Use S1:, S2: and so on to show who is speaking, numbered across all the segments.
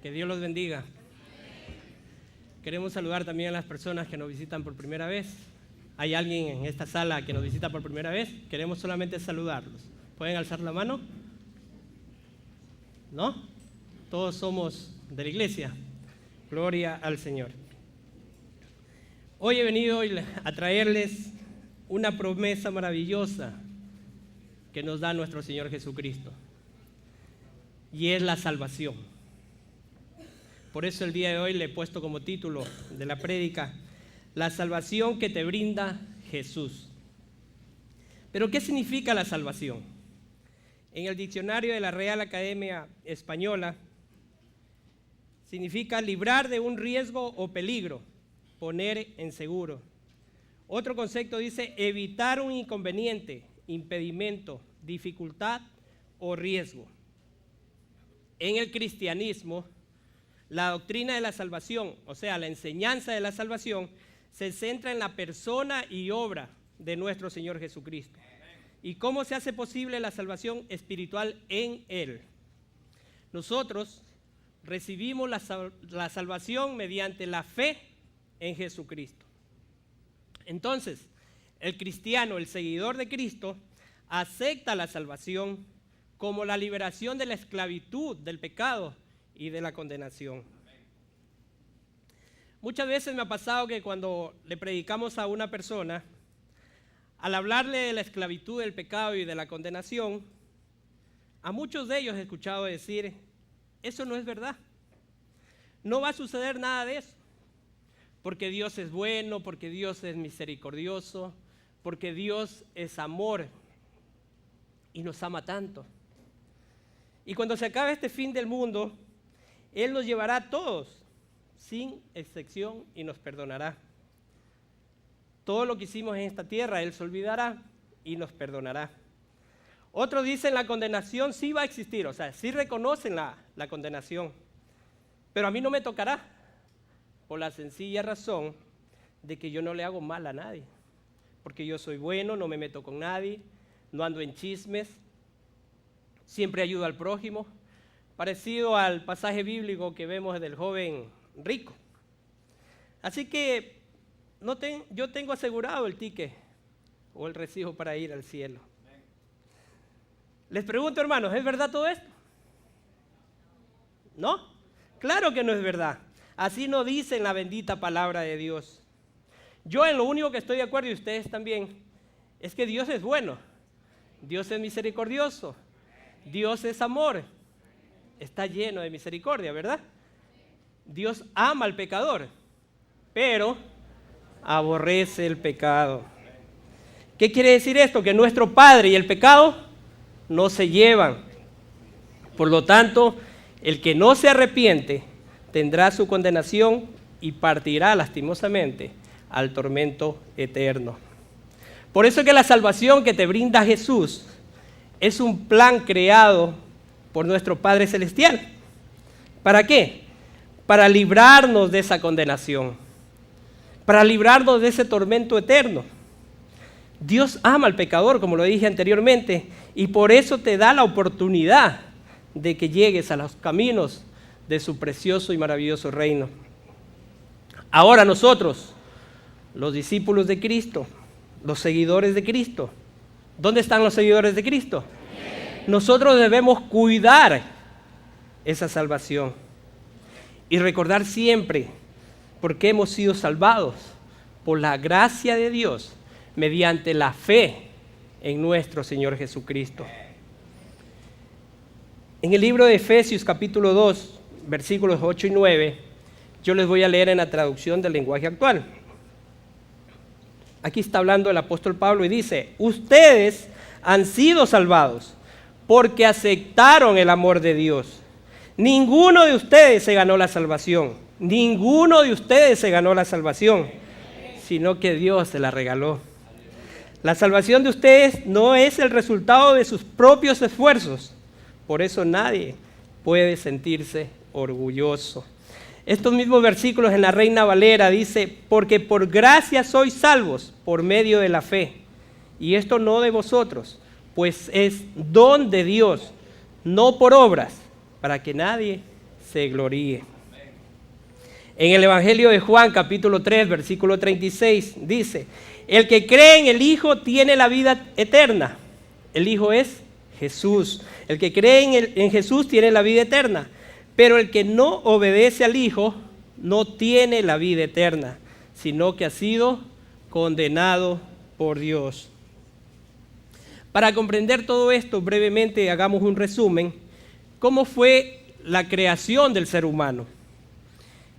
S1: Que Dios los bendiga. Queremos saludar también a las personas que nos visitan por primera vez. ¿Hay alguien en esta sala que nos visita por primera vez? Queremos solamente saludarlos. ¿Pueden alzar la mano? ¿No? Todos somos de la iglesia. Gloria al Señor. Hoy he venido a traerles una promesa maravillosa que nos da nuestro Señor Jesucristo. Y es la salvación. Por eso el día de hoy le he puesto como título de la prédica, la salvación que te brinda Jesús. ¿Pero qué significa la salvación? En el diccionario de la Real Academia Española, significa librar de un riesgo o peligro, poner en seguro. Otro concepto dice evitar un inconveniente, impedimento, dificultad o riesgo. En el cristianismo, la doctrina de la salvación, o sea, la enseñanza de la salvación, se centra en la persona y obra de nuestro Señor Jesucristo. ¿Y cómo se hace posible la salvación espiritual en Él? Nosotros recibimos la salvación mediante la fe en Jesucristo. Entonces, el cristiano, el seguidor de Cristo, acepta la salvación como la liberación de la esclavitud, del pecado y de la condenación. Muchas veces me ha pasado que cuando le predicamos a una persona, al hablarle de la esclavitud, del pecado y de la condenación, a muchos de ellos he escuchado decir, eso no es verdad. No va a suceder nada de eso, porque Dios es bueno, porque Dios es misericordioso, porque Dios es amor y nos ama tanto. Y cuando se acabe este fin del mundo, Él nos llevará a todos, sin excepción, y nos perdonará. Todo lo que hicimos en esta tierra, Él se olvidará y nos perdonará. Otros dicen la condenación sí va a existir, o sea, sí reconocen la condenación, pero a mí no me tocará, por la sencilla razón de que yo no le hago mal a nadie, porque yo soy bueno, no me meto con nadie, no ando en chismes, siempre ayudo al prójimo, parecido al pasaje bíblico que vemos del joven rico. Así que yo tengo asegurado el ticket o el recibo para ir al cielo. Les pregunto, hermanos, ¿es verdad todo esto? ¿No? Claro que no es verdad. Así no dice en la bendita palabra de Dios. Yo en lo único que estoy de acuerdo, y ustedes también, es que Dios es bueno, Dios es misericordioso, Dios es amor, está lleno de misericordia, ¿verdad? Dios ama al pecador, pero aborrece el pecado. ¿Qué quiere decir esto? Que nuestro Padre y el pecado no se llevan. Por lo tanto, el que no se arrepiente tendrá su condenación y partirá lastimosamente al tormento eterno. Por eso es que la salvación que te brinda Jesús es un plan creado por nuestro Padre Celestial. ¿Para qué? Para librarnos de esa condenación, para librarnos de ese tormento eterno. Dios ama al pecador, como lo dije anteriormente, y por eso te da la oportunidad de que llegues a los caminos de su precioso y maravilloso reino. Ahora nosotros, los discípulos de Cristo, los seguidores de Cristo, ¿dónde están los seguidores de Cristo? Nosotros debemos cuidar esa salvación y recordar siempre por qué hemos sido salvados, por la gracia de Dios, mediante la fe en nuestro Señor Jesucristo. En el libro de Efesios capítulo 2, versículos 8 y 9, yo les voy a leer en la traducción del lenguaje actual. Aquí está hablando el apóstol Pablo y dice, ustedes han sido salvados porque aceptaron el amor de Dios. Ninguno de ustedes se ganó la salvación, ninguno de ustedes se ganó la salvación, sino que Dios se la regaló. La salvación de ustedes no es el resultado de sus propios esfuerzos, por eso nadie puede sentirse orgulloso. Estos mismos versículos en la Reina Valera dice, porque por gracia sois salvos por medio de la fe, y esto no de vosotros, pues es don de Dios, no por obras, para que nadie se gloríe. En el Evangelio de Juan, capítulo 3, versículo 36, dice: el que cree en el Hijo tiene la vida eterna. El Hijo es Jesús. El que cree en Jesús tiene la vida eterna. Pero el que no obedece al Hijo no tiene la vida eterna, sino que ha sido condenado por Dios. Para comprender todo esto, brevemente hagamos un resumen. ¿Cómo fue la creación del ser humano?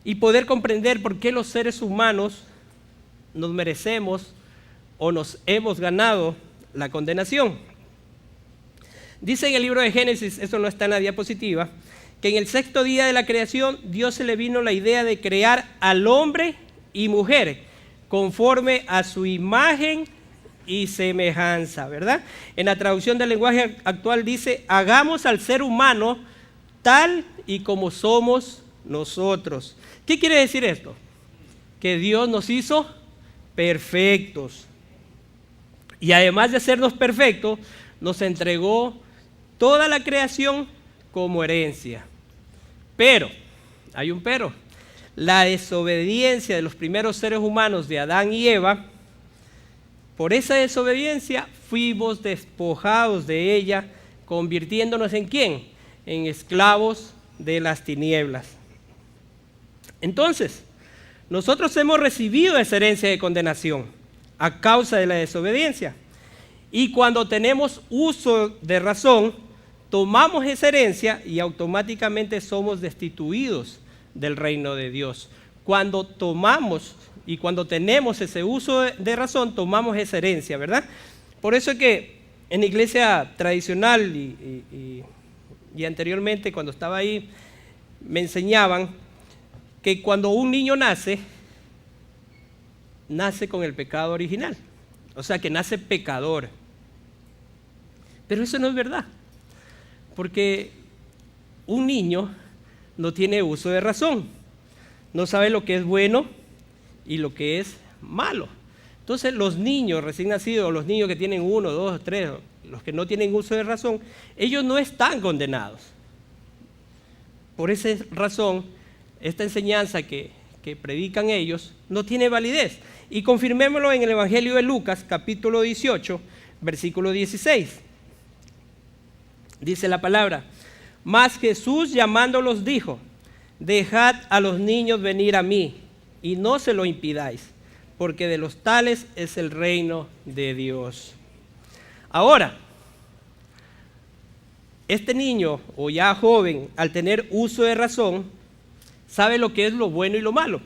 S1: Y poder comprender por qué los seres humanos nos merecemos o nos hemos ganado la condenación. Dice en el libro de Génesis, eso no está en la diapositiva, que en el sexto día de la creación Dios se le vino la idea de crear al hombre y mujer conforme a su imagen y semejanza, ¿verdad? En la traducción del lenguaje actual dice: hagamos al ser humano tal y como somos nosotros. ¿Qué quiere decir esto? Que Dios nos hizo perfectos. Y además de hacernos perfectos, nos entregó toda la creación como herencia. Pero, hay un pero, la desobediencia de los primeros seres humanos de Adán y Eva, por esa desobediencia fuimos despojados de ella, convirtiéndonos ¿en quién? En esclavos de las tinieblas. Entonces, nosotros hemos recibido esa herencia de condenación a causa de la desobediencia. Y cuando tenemos uso de razón, tomamos esa herencia y automáticamente somos destituidos del reino de Dios. Cuando tomamos y cuando tenemos ese uso de razón, tomamos esa herencia, ¿verdad? Por eso es que en la iglesia tradicional y anteriormente, cuando estaba ahí, me enseñaban que cuando un niño nace con el pecado original. O sea, que nace pecador. Pero eso no es verdad. Porque un niño no tiene uso de razón. No sabe lo que es bueno y lo que es malo. Entonces los niños recién nacidos, los niños que tienen 1, 2, 3, los que no tienen uso de razón, ellos no están condenados. Por esa razón, esta enseñanza que predican ellos no tiene validez. Y confirmémoslo en el Evangelio de Lucas, capítulo 18, versículo 16. Dice la palabra: mas Jesús llamándolos dijo: dejad a los niños venir a mí, y no se lo impidáis, porque de los tales es el reino de Dios. Ahora, este niño o ya joven, al tener uso de razón, sabe lo que es lo bueno y lo malo.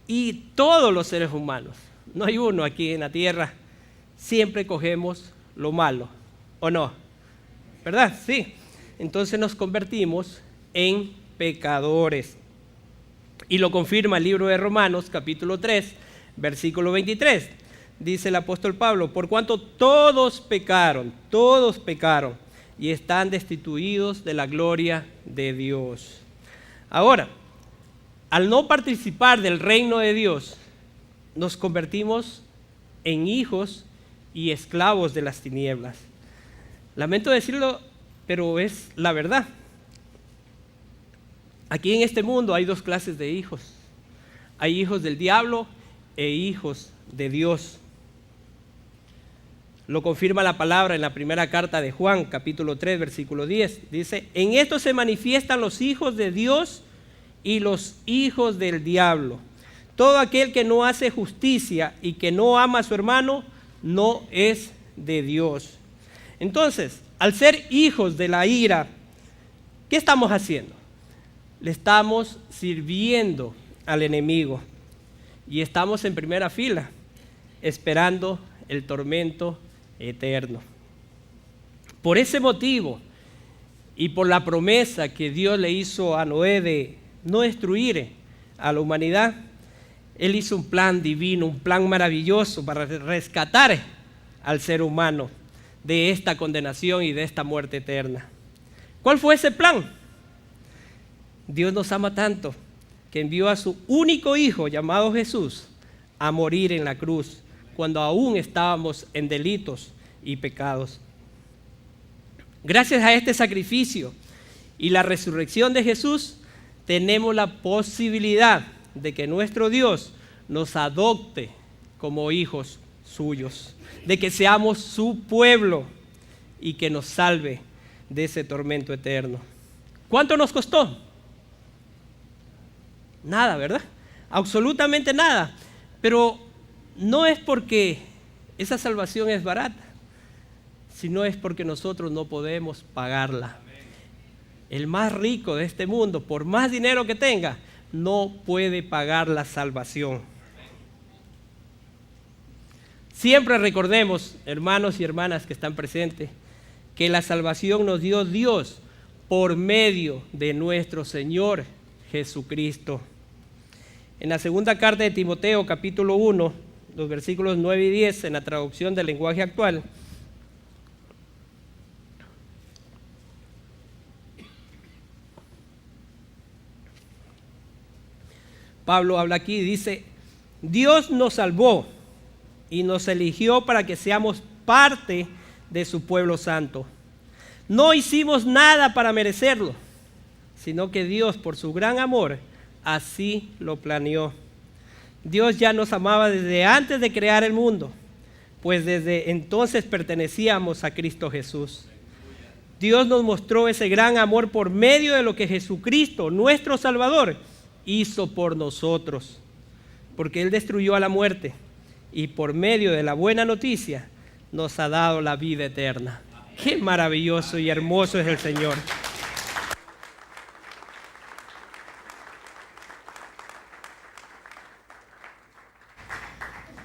S1: Y todos los seres humanos, no hay uno aquí en la tierra, siempre cogemos lo malo, ¿o no? ¿Verdad? Sí. Entonces nos convertimos en pecadores. Y lo confirma el libro de Romanos, capítulo 3, versículo 23. Dice el apóstol Pablo: por cuanto todos pecaron, y están destituidos de la gloria de Dios. Ahora, al no participar del reino de Dios, nos convertimos en hijos y esclavos de las tinieblas. Lamento decirlo, pero es la verdad. Aquí en este mundo hay dos clases de hijos. Hay hijos del diablo e hijos de Dios. Lo confirma la palabra en la primera carta de Juan, capítulo 3, versículo 10. Dice: en esto se manifiestan los hijos de Dios y los hijos del diablo. Todo aquel que no hace justicia y que no ama a su hermano, no es de Dios. Entonces, al ser hijos de la ira, ¿qué estamos haciendo? Le estamos sirviendo al enemigo y estamos en primera fila, esperando el tormento eterno. Por ese motivo y por la promesa que Dios le hizo a Noé de no destruir a la humanidad, Él hizo un plan divino, un plan maravilloso para rescatar al ser humano de esta condenación y de esta muerte eterna. ¿Cuál fue ese plan? Dios nos ama tanto que envió a su único hijo llamado Jesús a morir en la cruz cuando aún estábamos en delitos y pecados. Gracias a este sacrificio y la resurrección de Jesús, tenemos la posibilidad de que nuestro Dios nos adopte como hijos suyos, de que seamos su pueblo y que nos salve de ese tormento eterno. ¿Cuánto nos costó? Nada, ¿verdad? Absolutamente nada. Pero no es porque esa salvación es barata, sino es porque nosotros no podemos pagarla. El más rico de este mundo, por más dinero que tenga, no puede pagar la salvación. Siempre recordemos, hermanos y hermanas que están presentes, que la salvación nos dio Dios por medio de nuestro Señor Jesucristo. En la segunda carta de Timoteo, capítulo 1, los versículos 9 y 10, en la traducción del lenguaje actual, Pablo habla aquí y dice: Dios nos salvó y nos eligió para que seamos parte de su pueblo santo. No hicimos nada para merecerlo, sino que Dios, por su gran amor, así lo planeó. Dios ya nos amaba desde antes de crear el mundo, pues desde entonces pertenecíamos a Cristo Jesús. Dios nos mostró ese gran amor por medio de lo que Jesucristo, nuestro Salvador, hizo por nosotros, porque Él destruyó a la muerte y por medio de la buena noticia nos ha dado la vida eterna. Qué maravilloso y hermoso es el Señor.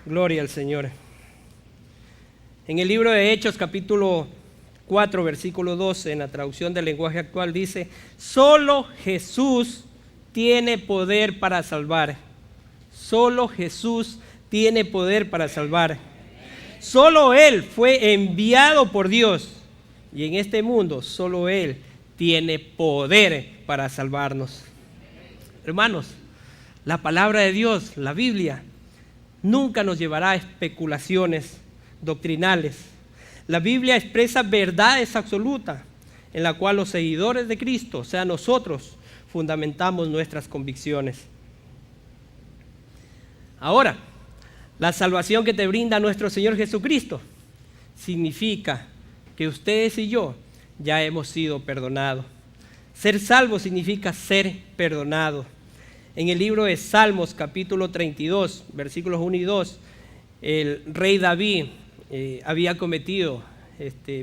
S1: Gloria al Señor. En el libro de Hechos, capítulo 4, versículo 12, en la traducción del lenguaje actual, dice: solo Jesús tiene poder para salvar. Solo Jesús tiene poder para salvar. Solo Él fue enviado por Dios. Y en este mundo solo Él tiene poder para salvarnos. Hermanos, la palabra de Dios, la Biblia, nunca nos llevará a especulaciones doctrinales. La Biblia expresa verdades absolutas en la cual los seguidores de Cristo, o sea nosotros, fundamentamos nuestras convicciones. Ahora, la salvación que te brinda nuestro Señor Jesucristo significa que ustedes y yo ya hemos sido perdonados. Ser salvo significa ser perdonado. En el libro de Salmos, capítulo 32, versículos 1 y 2, el rey David había cometido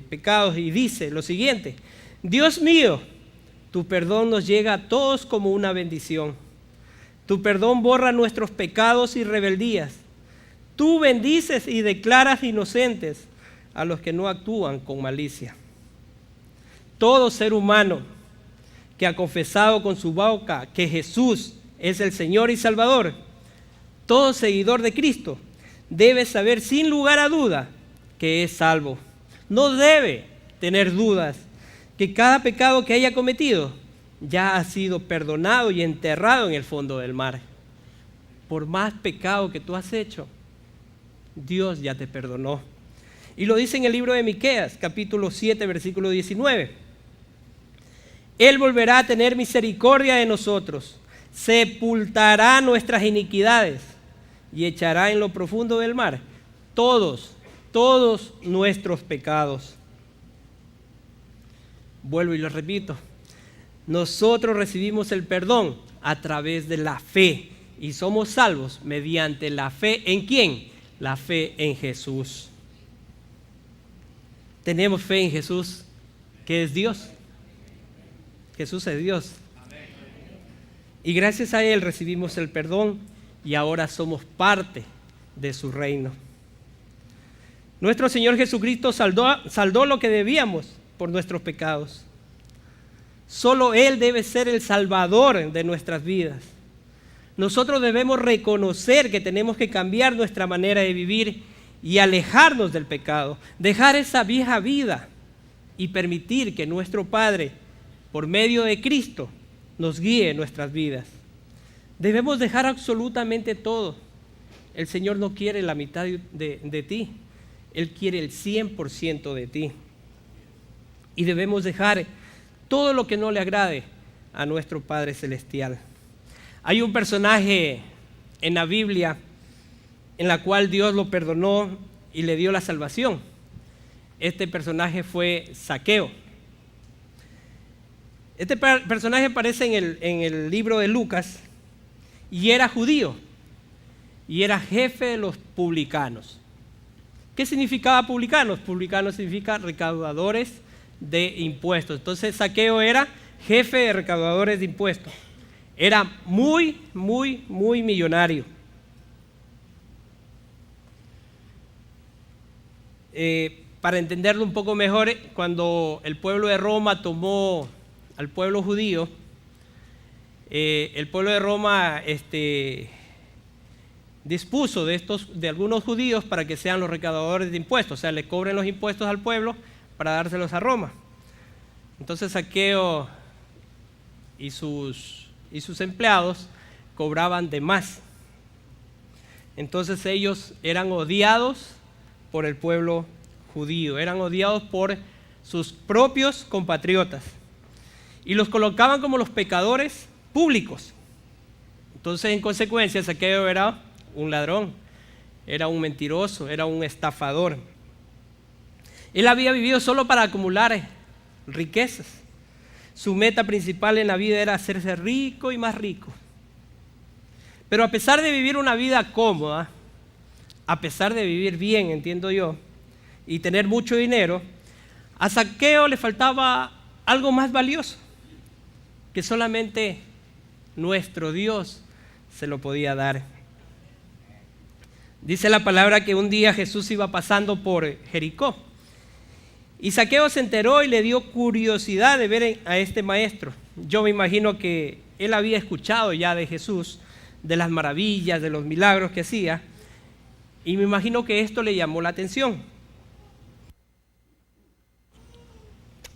S1: pecados y dice lo siguiente: Dios mío, tu perdón nos llega a todos como una bendición. Tu perdón borra nuestros pecados y rebeldías. Tú bendices y declaras inocentes a los que no actúan con malicia. Todo ser humano que ha confesado con su boca que Jesús es el Señor y Salvador, todo seguidor de Cristo, debe saber sin lugar a duda que es salvo. No debe tener dudas que cada pecado que haya cometido ya ha sido perdonado y enterrado en el fondo del mar. Por más pecado que tú has hecho, Dios ya te perdonó. Y lo dice en el libro de Miqueas, capítulo 7, versículo 19. Él volverá a tener misericordia de nosotros, sepultará nuestras iniquidades y echará en lo profundo del mar todos nuestros pecados. Vuelvo y lo repito. Nosotros recibimos el perdón a través de la fe y somos salvos mediante la fe. ¿En quién? La fe en Jesús. Tenemos fe en Jesús, que es Dios. Jesús es Dios. Y gracias a Él recibimos el perdón y ahora somos parte de su reino. Nuestro Señor Jesucristo saldó lo que debíamos por nuestros pecados. Solo Él debe ser el Salvador de nuestras vidas. Nosotros debemos reconocer que tenemos que cambiar nuestra manera de vivir y alejarnos del pecado, dejar esa vieja vida y permitir que nuestro Padre, por medio de Cristo, nos guíe en nuestras vidas. Debemos dejar absolutamente todo. El Señor no quiere la mitad de ti, Él quiere el 100% de ti. Y debemos dejar todo lo que no le agrade a nuestro Padre Celestial. Hay un personaje en la Biblia en la cual Dios lo perdonó y le dio la salvación. Este personaje fue Zaqueo. Este personaje aparece en el libro de Lucas y era judío y era jefe de los publicanos. ¿Qué significaba publicanos? Publicanos significa recaudadores de impuestos. Entonces Zaqueo era jefe de recaudadores de impuestos. Era muy millonario. Para entenderlo un poco mejor, cuando el pueblo de Roma tomó al pueblo judío, el pueblo de Roma dispuso de algunos judíos para que sean los recaudadores de impuestos, o sea, le cobren los impuestos al pueblo para dárselos a Roma. Entonces Zaqueo y sus empleados cobraban de más. Entonces ellos eran odiados por el pueblo judío, eran odiados por sus propios compatriotas y los colocaban como los pecadores públicos. Entonces, en consecuencia, Zaqueo era un ladrón, era un mentiroso, era un estafador. Él había vivido solo para acumular riquezas. Su meta principal en la vida era hacerse rico y más rico. Pero a pesar de vivir una vida cómoda, a pesar de vivir bien, entiendo yo, y tener mucho dinero, a Zaqueo le faltaba algo más valioso, que solamente nuestro Dios se lo podía dar. Dice la palabra que un día Jesús iba pasando por Jericó y Zaqueo se enteró y le dio curiosidad de ver a este maestro. Yo me imagino que él había escuchado ya de Jesús, de las maravillas, de los milagros que hacía, y me imagino que esto le llamó la atención.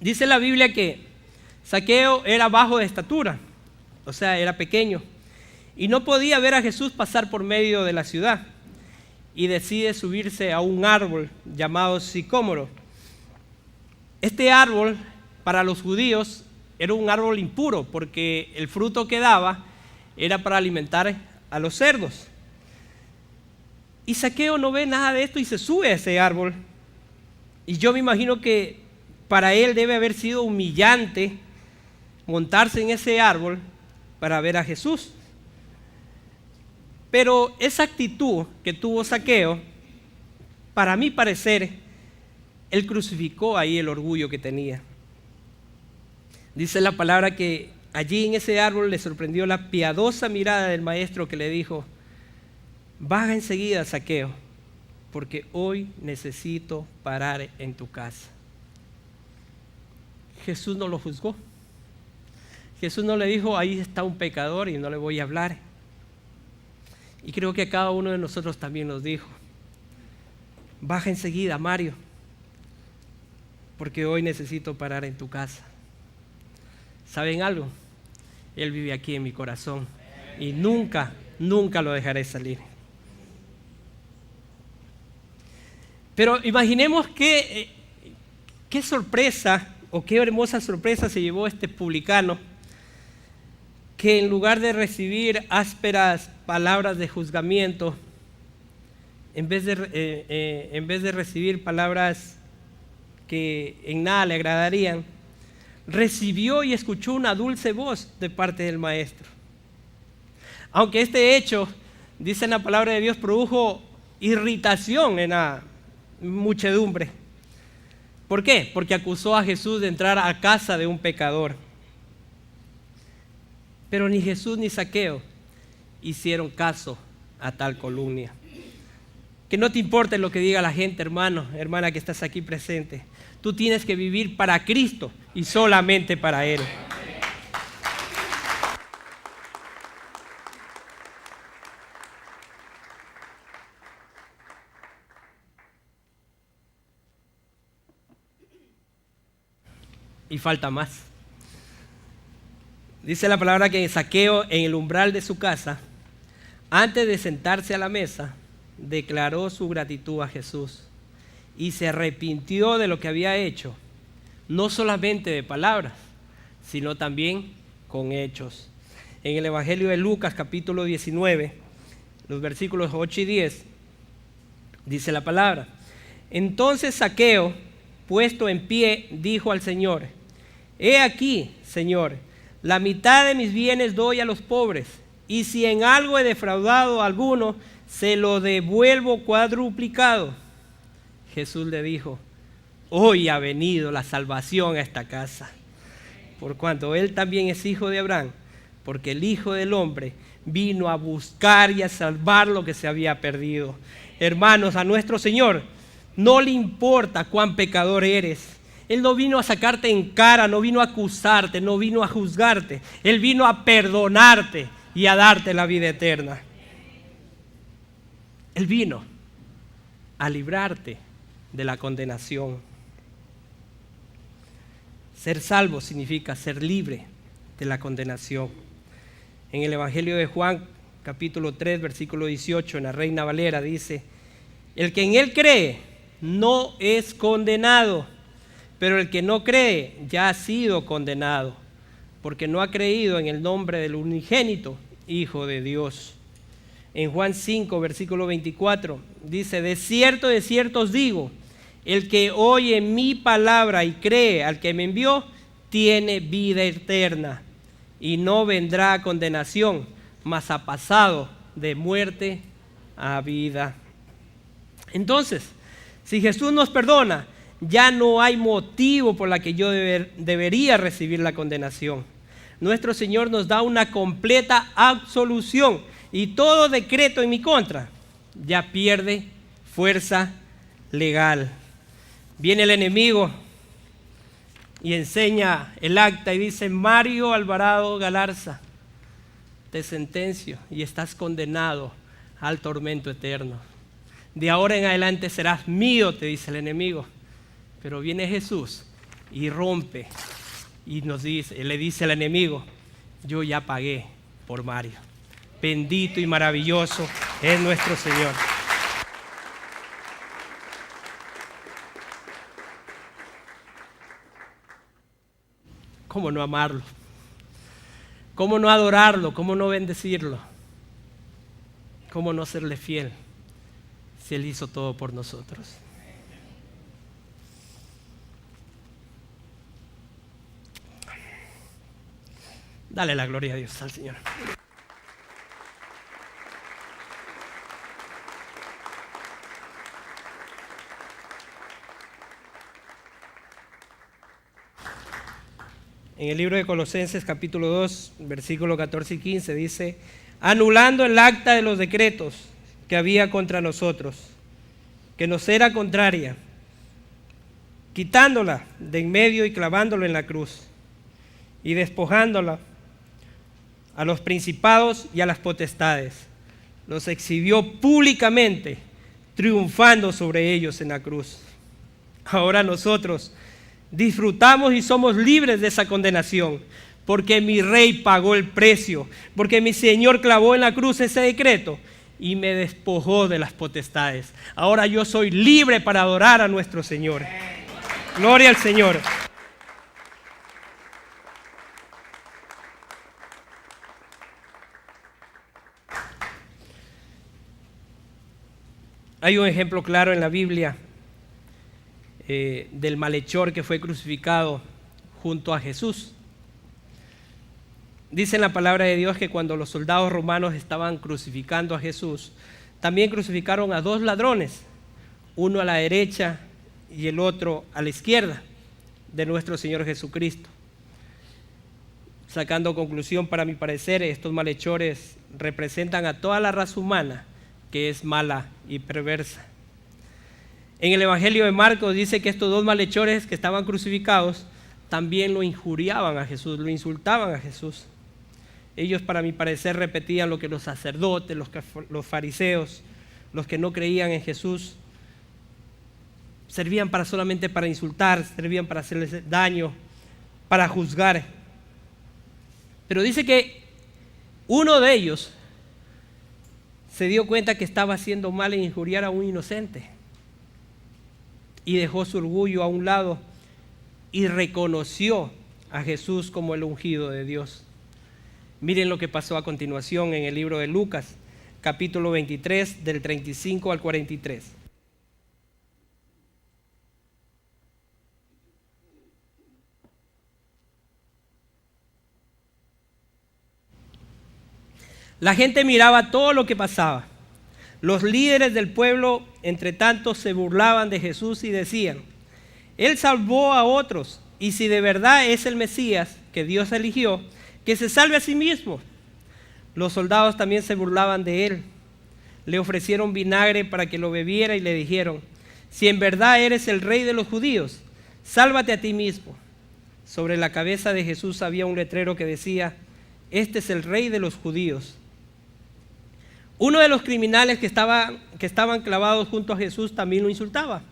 S1: Dice la Biblia que Zaqueo era bajo de estatura, o sea, era pequeño, y no podía ver a Jesús pasar por medio de la ciudad, y decide subirse a un árbol llamado sicómoro. Este árbol, para los judíos, era un árbol impuro, porque el fruto que daba era para alimentar a los cerdos. Y Zaqueo no ve nada de esto y se sube a ese árbol, y yo me imagino que para él debe haber sido humillante montarse en ese árbol para ver a Jesús. Pero esa actitud que tuvo Zaqueo, para mi parecer, él crucificó ahí el orgullo que tenía. Dice la palabra que allí en ese árbol le sorprendió la piadosa mirada del maestro que le dijo: baja enseguida, Zaqueo, porque hoy necesito parar en tu casa. Jesús no lo juzgó. Jesús no le dijo: ahí está un pecador y no le voy a hablar. Y creo que a cada uno de nosotros también nos dijo: baja enseguida, Mario, porque hoy necesito parar en tu casa. ¿Saben algo? Él vive aquí en mi corazón y nunca lo dejaré salir. Pero imaginemos qué sorpresa o qué hermosa sorpresa se llevó este publicano, que en lugar de recibir ásperas palabras de juzgamiento, en vez de recibir palabras que en nada le agradarían, recibió y escuchó una dulce voz de parte del maestro. Aunque este hecho, dice en la palabra de Dios, produjo irritación en la muchedumbre. ¿Por qué? Porque acusó a Jesús de entrar a casa de un pecador. Pero ni Jesús ni Zaqueo hicieron caso a tal calumnia. Que no te importe lo que diga la gente, hermano, hermana que estás aquí presente. Tú tienes que vivir para Cristo y solamente para Él. Y falta más. Dice la palabra que Zaqueo, en el umbral de su casa, antes de sentarse a la mesa, declaró su gratitud a Jesús y se arrepintió de lo que había hecho, no solamente de palabras, sino también con hechos. En el Evangelio de Lucas, capítulo 19, los versículos 8 y 10, dice la palabra: entonces Zaqueo, puesto en pie, dijo al Señor: he aquí, Señor, la mitad de mis bienes doy a los pobres, y si en algo he defraudado a alguno, se lo devuelvo cuadruplicado. Jesús le dijo: hoy ha venido la salvación a esta casa, por cuanto él también es hijo de Abraham, porque el Hijo del Hombre vino a buscar y a salvar lo que se había perdido. Hermanos, a nuestro Señor no le importa cuán pecador eres. Él no vino a sacarte en cara, no vino a acusarte, no vino a juzgarte. Él vino a perdonarte y a darte la vida eterna. Él vino a librarte de la condenación. Ser salvo significa ser libre de la condenación. En el Evangelio de Juan, capítulo 3, versículo 18, en la Reina Valera dice: el que en él cree no es condenado, pero el que no cree ya ha sido condenado, porque no ha creído en el nombre del unigénito Hijo de Dios. En Juan 5, versículo 24, dice: de cierto os digo, el que oye mi palabra y cree al que me envió, tiene vida eterna, y no vendrá a condenación, mas ha pasado de muerte a vida. Entonces, si Jesús nos perdona, ya no hay motivo por la que yo debería recibir la condenación. Nuestro Señor nos da una completa absolución, y todo decreto en mi contra ya pierde fuerza legal. Viene el enemigo y enseña el acta y dice: Mario Alvarado Galarza, te sentencio y estás condenado al tormento eterno. De ahora en adelante serás mío, te dice el enemigo. Pero viene Jesús y rompe y le dice al enemigo: yo ya pagué por Mario. Bendito y maravilloso es nuestro Señor. ¿Cómo no amarlo? ¿Cómo no adorarlo? ¿Cómo no bendecirlo? ¿Cómo no serle fiel si Él hizo todo por nosotros? Dale la gloria a Dios, al Señor. En el libro de Colosenses capítulo 2, versículos 14 y 15 dice: anulando el acta de los decretos que había contra nosotros, que nos era contraria, quitándola de en medio y clavándolo en la cruz, y despojándola a los principados y a las potestades, los exhibió públicamente, triunfando sobre ellos en la cruz. Ahora nosotros disfrutamos y somos libres de esa condenación, porque mi Rey pagó el precio, porque mi Señor clavó en la cruz ese decreto y me despojó de las potestades. Ahora yo soy libre para adorar a nuestro Señor. Gloria al Señor. Hay un ejemplo claro en la Biblia del malhechor que fue crucificado junto a Jesús. Dice en la palabra de Dios que cuando los soldados romanos estaban crucificando a Jesús, también crucificaron a dos ladrones, uno a la derecha y el otro a la izquierda de nuestro Señor Jesucristo. Sacando conclusión, para mi parecer, estos malhechores representan a toda la raza humana que es mala y perversa. En el Evangelio de Marcos dice que estos dos malhechores que estaban crucificados también lo injuriaban a Jesús, lo insultaban a Jesús. Ellos, para mi parecer, repetían lo que los sacerdotes, los fariseos, los que no creían en Jesús, servían solamente para insultar, servían para hacerles daño, para juzgar. Pero dice que uno de ellos se dio cuenta que estaba haciendo mal en injuriar a un inocente y dejó su orgullo a un lado y reconoció a Jesús como el ungido de Dios. Miren lo que pasó a continuación en el libro de Lucas, capítulo 23, del 35 al 43. La gente miraba todo lo que pasaba. Los líderes del pueblo, entre tanto, se burlaban de Jesús y decían: Él salvó a otros, y si de verdad es el Mesías que Dios eligió, que se salve a sí mismo. Los soldados también se burlaban de él. Le ofrecieron vinagre para que lo bebiera y le dijeron: si en verdad eres el rey de los judíos, sálvate a ti mismo. Sobre la cabeza de Jesús había un letrero que decía: este es el rey de los judíos. Uno de los criminales que estaban clavados junto a Jesús también lo insultaba: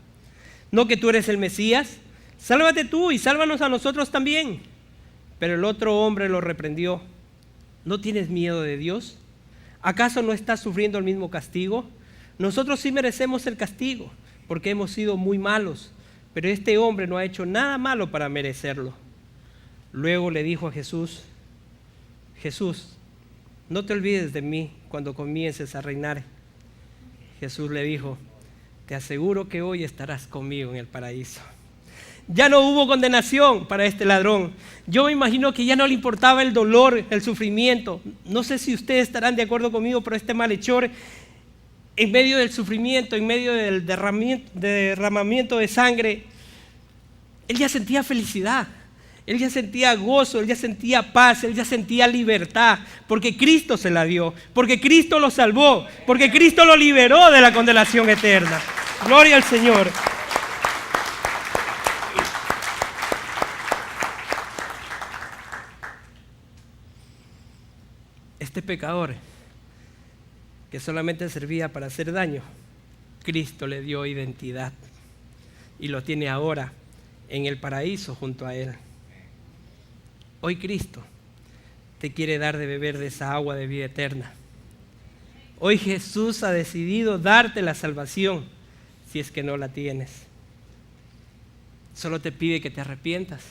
S1: ¿no que tú eres el Mesías? Sálvate tú y sálvanos a nosotros también. Pero el otro hombre lo reprendió: ¿no tienes miedo de Dios? ¿Acaso no estás sufriendo el mismo castigo? Nosotros sí merecemos el castigo, porque hemos sido muy malos, pero este hombre no ha hecho nada malo para merecerlo. Luego le dijo a Jesús: Jesús, no te olvides de mí cuando comiences a reinar. Jesús le dijo: te aseguro que hoy estarás conmigo en el paraíso. Ya no hubo condenación para este ladrón. Yo me imagino que ya no le importaba el dolor, el sufrimiento. No sé si ustedes estarán de acuerdo conmigo, pero este malhechor, en medio del sufrimiento, en medio del derramamiento de sangre, él ya sentía felicidad. Él ya sentía gozo, él ya sentía paz, él ya sentía libertad, porque Cristo se la dio, porque Cristo lo salvó, porque Cristo lo liberó de la condenación eterna. Gloria al Señor. Este pecador, que solamente servía para hacer daño, Cristo le dio identidad y lo tiene ahora en el paraíso junto a él. Hoy Cristo te quiere dar de beber de esa agua de vida eterna. Hoy Jesús ha decidido darte la salvación si es que no la tienes. Solo te pide que te arrepientas,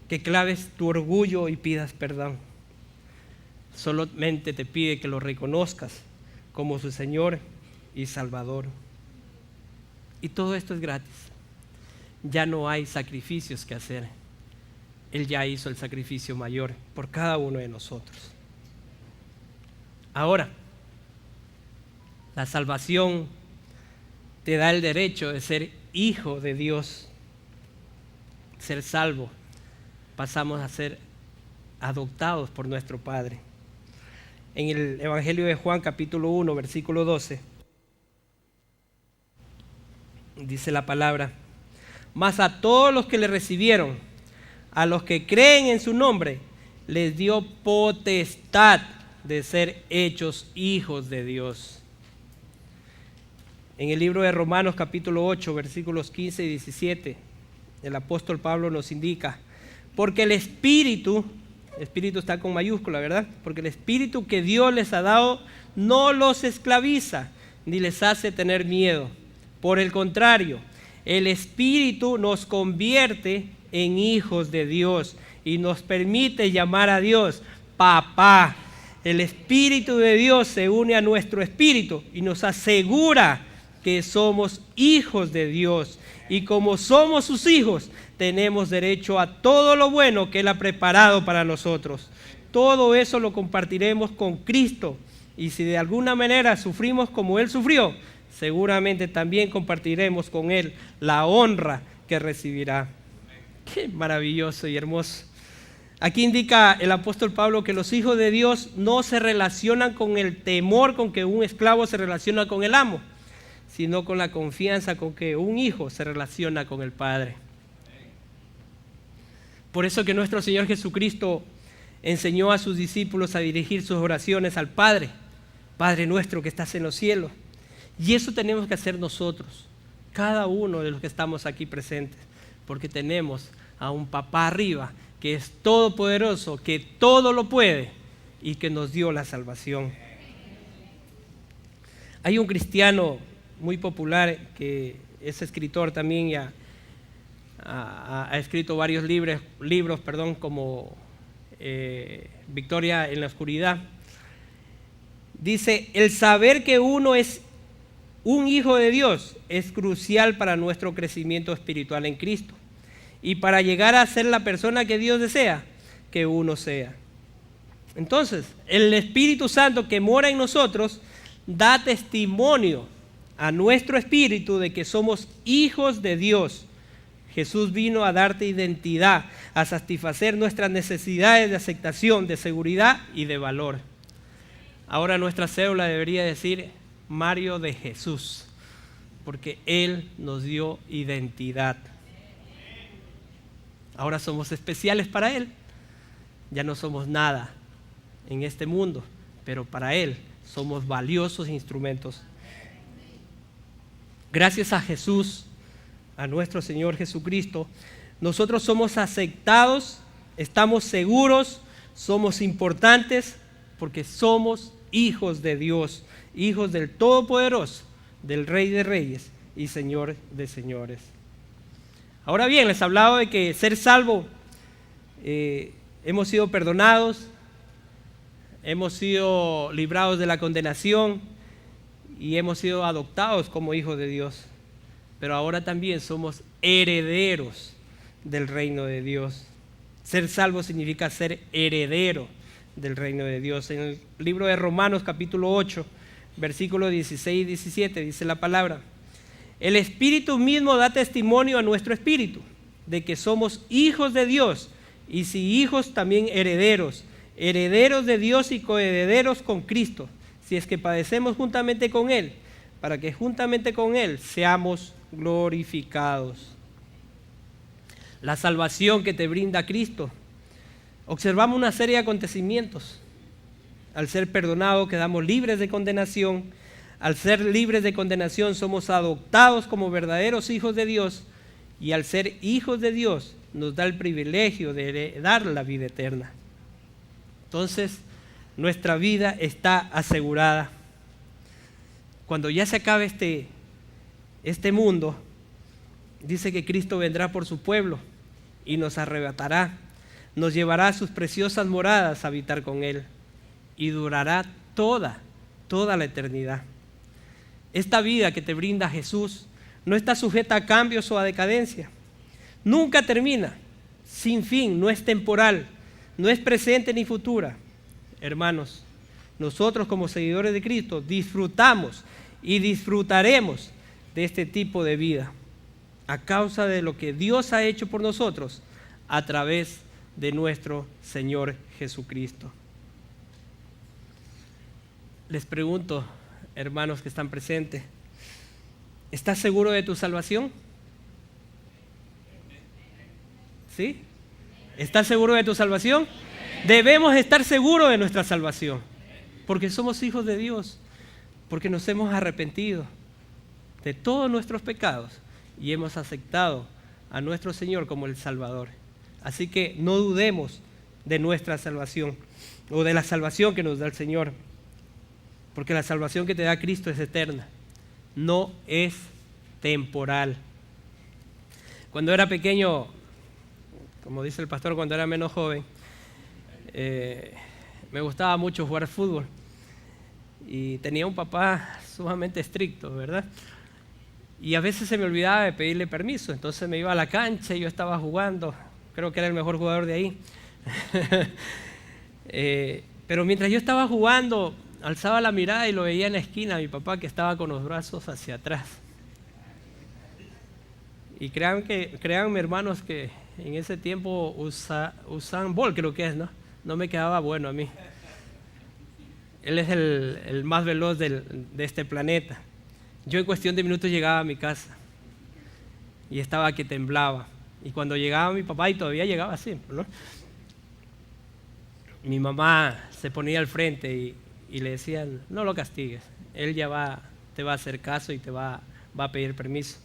S1: que claves tu orgullo y pidas perdón. Solamente te pide que lo reconozcas como su Señor y Salvador. Y todo esto es gratis. Ya no hay sacrificios que hacer. Él ya hizo el sacrificio mayor por cada uno de nosotros. Ahora, la salvación te da el derecho de ser hijo de Dios, ser salvo. Pasamos a ser adoptados por nuestro Padre. En el Evangelio de Juan, capítulo 1, versículo 12, dice la palabra: mas a todos los que le recibieron, a los que creen en su nombre, les dio potestad de ser hechos hijos de Dios. En el libro de Romanos capítulo 8, versículos 15 y 17, el apóstol Pablo nos indica: porque el Espíritu está con mayúscula, ¿verdad? Porque el Espíritu que Dios les ha dado no los esclaviza, ni les hace tener miedo. Por el contrario, el Espíritu nos convierte en hijos de Dios y nos permite llamar a Dios Papá. El Espíritu de Dios se une a nuestro espíritu y nos asegura que somos hijos de Dios. Y como somos sus hijos, tenemos derecho a todo lo bueno que Él ha preparado para nosotros. Todo eso lo compartiremos con Cristo. Y si de alguna manera sufrimos como Él sufrió, seguramente también compartiremos con Él la honra que recibirá. Qué maravilloso y hermoso. Aquí indica el apóstol Pablo que los hijos de Dios no se relacionan con el temor con que un esclavo se relaciona con el amo, sino con la confianza con que un hijo se relaciona con el Padre. Por eso que nuestro Señor Jesucristo enseñó a sus discípulos a dirigir sus oraciones al Padre: Padre nuestro que estás en los cielos. Y eso tenemos que hacer nosotros, cada uno de los que estamos aquí presentes, porque tenemos a un papá arriba que es todopoderoso, que todo lo puede y que nos dio la salvación. Hay un cristiano muy popular que es escritor también, ha escrito varios libros, como Victoria en la Oscuridad. Dice, el saber que uno es un hijo de Dios es crucial para nuestro crecimiento espiritual en Cristo y para llegar a ser la persona que Dios desea que uno sea. Entonces, el Espíritu Santo que mora en nosotros da testimonio a nuestro espíritu de que somos hijos de Dios. Jesús vino a darte identidad, a satisfacer nuestras necesidades de aceptación, de seguridad y de valor. Ahora nuestra cédula debería decir Mario de Jesús, porque Él nos dio identidad. Ahora somos especiales para Él. Ya no somos nada en este mundo, pero para Él somos valiosos instrumentos. Gracias a Jesús, a nuestro Señor Jesucristo, nosotros somos aceptados, estamos seguros, somos importantes, porque somos hijos de Dios, hijos del Todopoderoso, del Rey de Reyes y Señor de Señores. Ahora bien, les hablaba de que ser salvo, hemos sido perdonados, hemos sido librados de la condenación y hemos sido adoptados como hijos de Dios. Pero ahora también somos herederos del reino de Dios. Ser salvo significa ser heredero del reino de Dios. En el libro de Romanos capítulo 8, versículos 16 y 17 dice la palabra: el Espíritu mismo da testimonio a nuestro espíritu de que somos hijos de Dios, y si hijos, también herederos, herederos de Dios y coherederos con Cristo, si es que padecemos juntamente con Él, para que juntamente con Él seamos glorificados. La salvación que te brinda Cristo. Observamos una serie de acontecimientos. Al ser perdonados quedamos libres de condenación. Al ser libres de condenación somos adoptados como verdaderos hijos de Dios, y al ser hijos de Dios nos da el privilegio de heredar la vida eterna. Entonces, nuestra vida está asegurada. Cuando ya se acabe este mundo, dice que Cristo vendrá por su pueblo y nos arrebatará, nos llevará a sus preciosas moradas a habitar con Él, y durará toda la eternidad. Esta vida que te brinda Jesús no está sujeta a cambios o a decadencia. Nunca termina, sin fin, no es temporal, no es presente ni futura. Hermanos, nosotros como seguidores de Cristo disfrutamos y disfrutaremos de este tipo de vida a causa de lo que Dios ha hecho por nosotros a través de nuestro Señor Jesucristo. Les pregunto, hermanos que están presentes, ¿estás seguro de tu salvación? ¿Sí? ¿Estás seguro de tu salvación? Debemos estar seguros de nuestra salvación, porque somos hijos de Dios, porque nos hemos arrepentido de todos nuestros pecados y hemos aceptado a nuestro Señor como el Salvador. Así que no dudemos de nuestra salvación o de la salvación que nos da el Señor, porque la salvación que te da Cristo es eterna, no es temporal. Cuando era pequeño, como dice el pastor, cuando era menos joven, me gustaba mucho jugar fútbol y tenía un papá sumamente estricto, ¿verdad? Y a veces se me olvidaba de pedirle permiso, entonces me iba a la cancha y yo estaba jugando, creo que era el mejor jugador de ahí. Pero mientras yo estaba jugando, alzaba la mirada y lo veía en la esquina a mi papá, que estaba con los brazos hacia atrás. Y créanme, hermanos, que en ese tiempo Usain Bolt, creo que es, ¿no? No me quedaba bueno a mí. Él es el más veloz de este planeta. Yo en cuestión de minutos llegaba a mi casa y estaba que temblaba. Y cuando llegaba mi papá, y todavía llegaba siempre, ¿no? Mi mamá se ponía al frente y le decían: no lo castigues, él ya te va a hacer caso y te va a pedir permiso.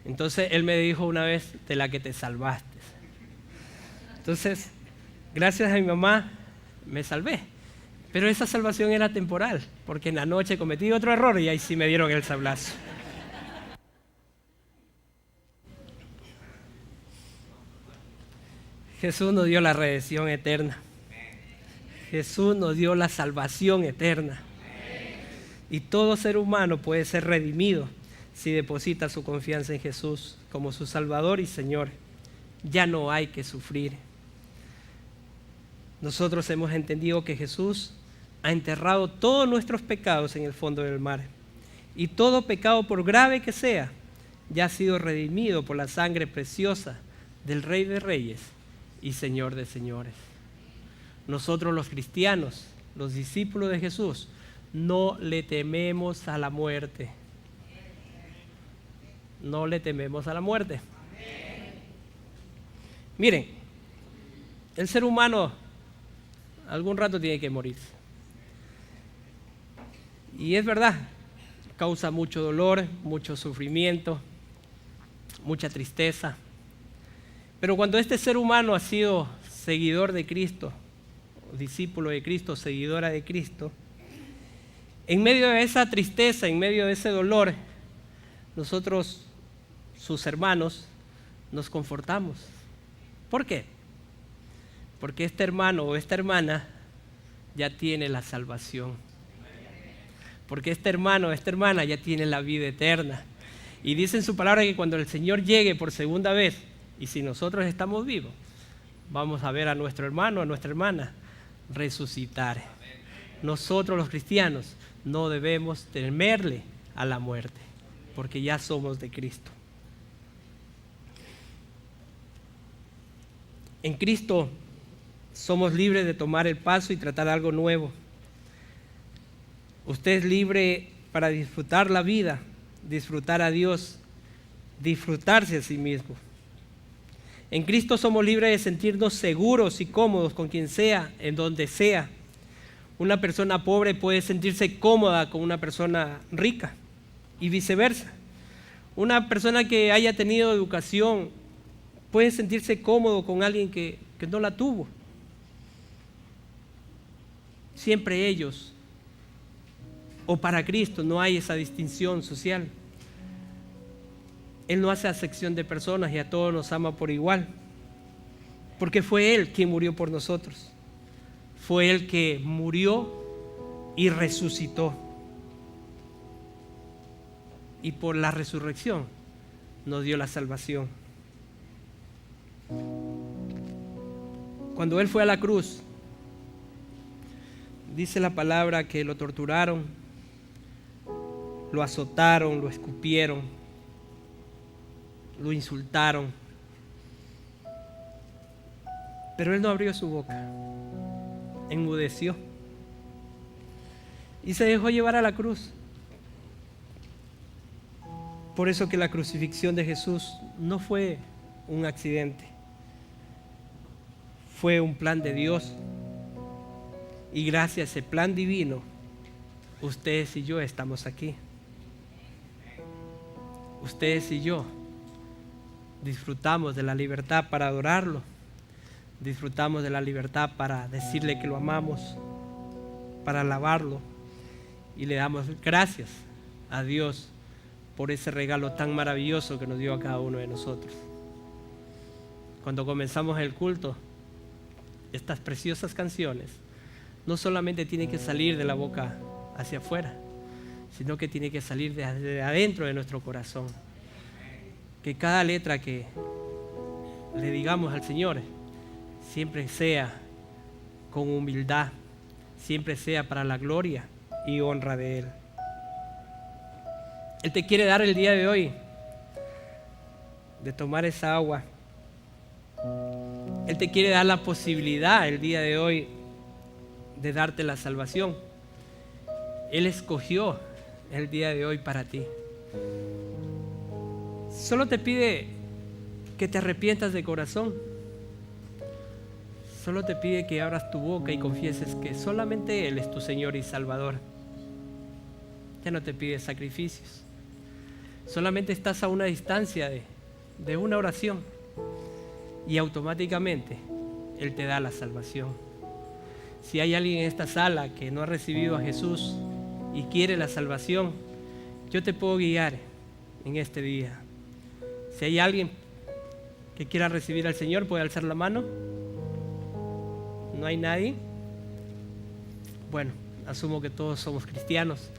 S1: Entonces él me dijo una vez: de la que te salvaste. Entonces, gracias a mi mamá me salvé, pero esa salvación era temporal, porque en la noche cometí otro error y ahí sí me dieron el sablazo. Jesús nos dio la redención eterna. Jesús nos dio la salvación eterna. Y todo ser humano puede ser redimido si deposita su confianza en Jesús como su Salvador y Señor. Ya no hay que sufrir. Nosotros hemos entendido que Jesús ha enterrado todos nuestros pecados en el fondo del mar. Y todo pecado, por grave que sea, ya ha sido redimido por la sangre preciosa del Rey de Reyes y Señor de Señores. Nosotros los cristianos, los discípulos de Jesús, no le tememos a la muerte. No le tememos a la muerte. Miren, el ser humano algún rato tiene que morir. Y es verdad, causa mucho dolor, mucho sufrimiento, mucha tristeza. Pero cuando este ser humano ha sido seguidor de Cristo, discípulo de Cristo, seguidora de Cristo, en medio de esa tristeza, en medio de ese dolor, nosotros, sus hermanos, nos confortamos. ¿Por qué? Porque este hermano o esta hermana ya tiene la salvación. Porque este hermano o esta hermana ya tiene la vida eterna. Y dice en su palabra que cuando el Señor llegue por segunda vez, y si nosotros estamos vivos, vamos a ver a nuestro hermano, a nuestra hermana, resucitar. Nosotros los cristianos no debemos temerle a la muerte, porque ya somos de Cristo. En Cristo somos libres de tomar el paso y tratar algo nuevo. Usted es libre para disfrutar la vida, disfrutar a Dios, disfrutarse a sí mismo. En Cristo somos libres de sentirnos seguros y cómodos con quien sea, en donde sea. Una persona pobre puede sentirse cómoda con una persona rica y viceversa. Una persona que haya tenido educación puede sentirse cómodo con alguien que no la tuvo. Siempre ellos, o para Cristo, no hay esa distinción social. Él no hace acepción de personas y a todos nos ama por igual. Porque fue Él quien murió por nosotros. Fue Él que murió y resucitó. Y por la resurrección nos dio la salvación. Cuando Él fue a la cruz, dice la palabra que lo torturaron, lo azotaron, lo escupieron, lo insultaron. Pero Él no abrió su boca, enmudeció y se dejó llevar a la cruz. Por eso que la crucifixión de Jesús no fue un accidente, fue un plan de Dios. Y gracias a ese plan divino, ustedes y yo estamos aquí. Ustedes y yo disfrutamos de la libertad para adorarlo. Disfrutamos de la libertad para decirle que lo amamos, para alabarlo. Y le damos gracias a Dios por ese regalo tan maravilloso que nos dio a cada uno de nosotros. Cuando comenzamos el culto, estas preciosas canciones no solamente tienen que salir de la boca hacia afuera, sino que tiene que salir de adentro de nuestro corazón. Que cada letra que le digamos al Señor siempre sea con humildad, siempre sea para la gloria y honra de Él. Él te quiere dar el día de hoy de tomar esa agua. Él te quiere dar la posibilidad el día de hoy de darte la salvación. Él escogió el día de hoy para ti. Solo te pide que te arrepientas de corazón. Solo te pide que abras tu boca y confieses que solamente Él es tu Señor y Salvador. Ya no te pide sacrificios. Solamente estás a una distancia de una oración y automáticamente Él te da la salvación. Si hay alguien en esta sala que no ha recibido a Jesús y quiere la salvación, yo te puedo guiar en este día. Si hay alguien que quiera recibir al Señor puede alzar la mano. ¿No hay nadie? Bueno, asumo que todos somos cristianos,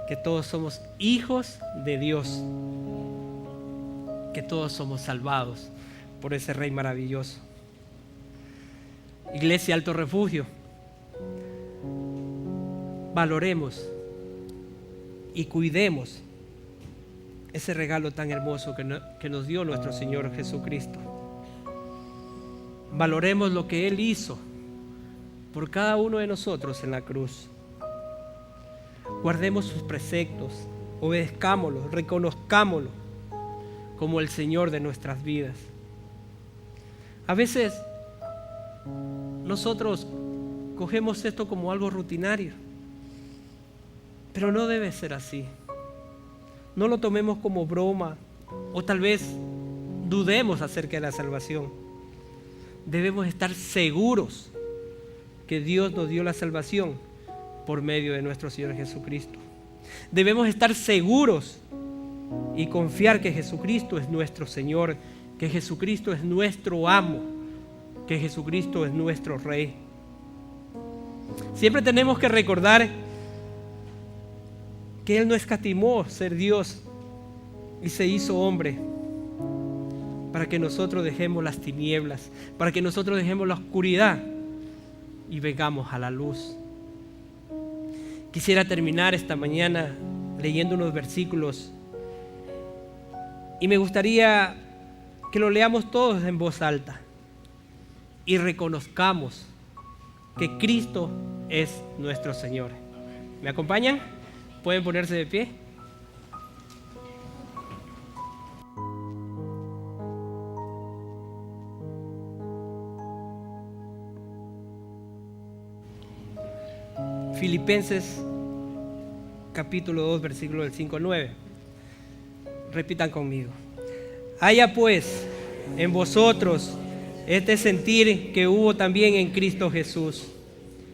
S1: que todos somos hijos de Dios, que todos somos salvados por ese Rey maravilloso. Iglesia Alto Refugio, valoremos y cuidemos ese regalo tan hermoso que nos dio nuestro Señor Jesucristo. Valoremos lo que Él hizo por cada uno de nosotros en la cruz. Guardemos sus preceptos, obedezcámoslos, reconozcámoslo como el Señor de nuestras vidas. A veces nosotros cogemos esto como algo rutinario, pero no debe ser así. No lo tomemos como broma o tal vez dudemos acerca de la salvación. Debemos estar seguros que Dios nos dio la salvación por medio de nuestro Señor Jesucristo. Debemos estar seguros y confiar que Jesucristo es nuestro Señor, que Jesucristo es nuestro amo, que Jesucristo es nuestro Rey. Siempre tenemos que recordar que Él no escatimó ser Dios y se hizo hombre para que nosotros dejemos las tinieblas, para que nosotros dejemos la oscuridad y vengamos a la luz. Quisiera terminar esta mañana leyendo unos versículos y me gustaría que lo leamos todos en voz alta y reconozcamos que Cristo es nuestro Señor. ¿Me acompañan? ¿Pueden ponerse de pie? Filipenses capítulo 2, versículo del 5 al 9. Repitan conmigo. Haya pues en vosotros este sentir que hubo también en Cristo Jesús,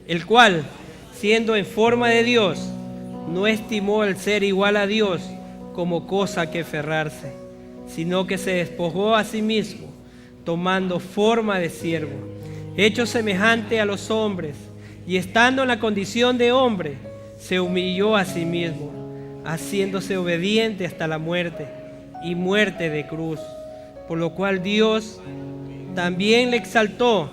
S1: el cual, siendo en forma de Dios, no estimó el ser igual a Dios como cosa que aferrarse, sino que se despojó a sí mismo, tomando forma de siervo, hecho semejante a los hombres, y estando en la condición de hombre, se humilló a sí mismo, haciéndose obediente hasta la muerte, y muerte de cruz, por lo cual Dios también le exaltó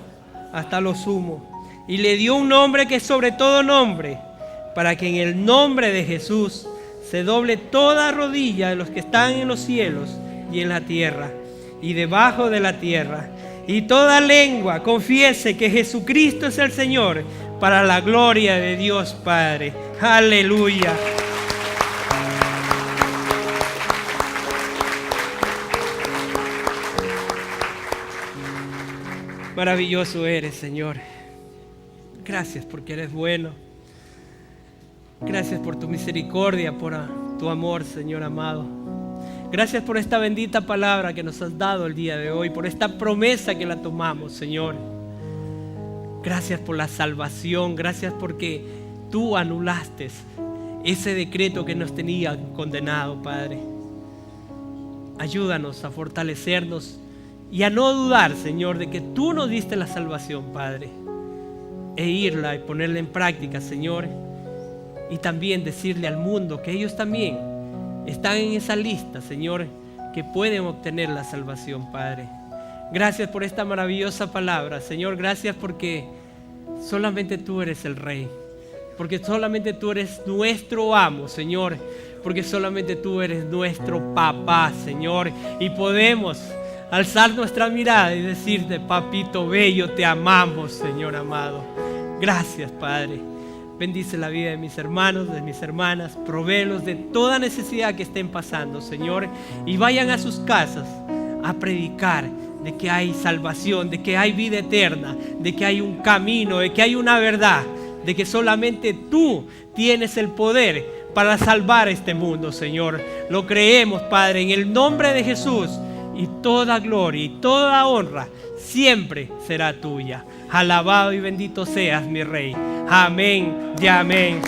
S1: hasta lo sumo, y le dio un nombre que es sobre todo nombre, para que en el nombre de Jesús se doble toda rodilla de los que están en los cielos y en la tierra y debajo de la tierra, y toda lengua confiese que Jesucristo es el Señor, para la gloria de Dios Padre. Aleluya. Maravilloso eres, Señor. Gracias porque eres bueno. Gracias por tu misericordia, por tu amor, Señor amado. Gracias por esta bendita palabra que nos has dado el día de hoy, por esta promesa que la tomamos, Señor. Gracias por la salvación, gracias porque tú anulaste ese decreto que nos tenía condenado, Padre. Ayúdanos a fortalecernos y a no dudar, Señor, de que tú nos diste la salvación, Padre, e irla y ponerla en práctica, Señor, y también decirle al mundo que ellos también están en esa lista, Señor, que pueden obtener la salvación, Padre. Gracias por esta maravillosa palabra, Señor. Gracias porque solamente tú eres el Rey, porque solamente tú eres nuestro amo, Señor, porque solamente tú eres nuestro papá, Señor, y podemos alzar nuestra mirada y decirte: papito bello, te amamos, Señor amado. Gracias, Padre. Bendice la vida de mis hermanos, de mis hermanas, provéelos de toda necesidad que estén pasando, Señor, y vayan a sus casas a predicar de que hay salvación, de que hay vida eterna, de que hay un camino, de que hay una verdad, de que solamente tú tienes el poder para salvar este mundo, Señor. Lo creemos, Padre, en el nombre de Jesús, y toda gloria y toda honra siempre será tuya. Alabado y bendito seas, mi Rey. Amén y amén.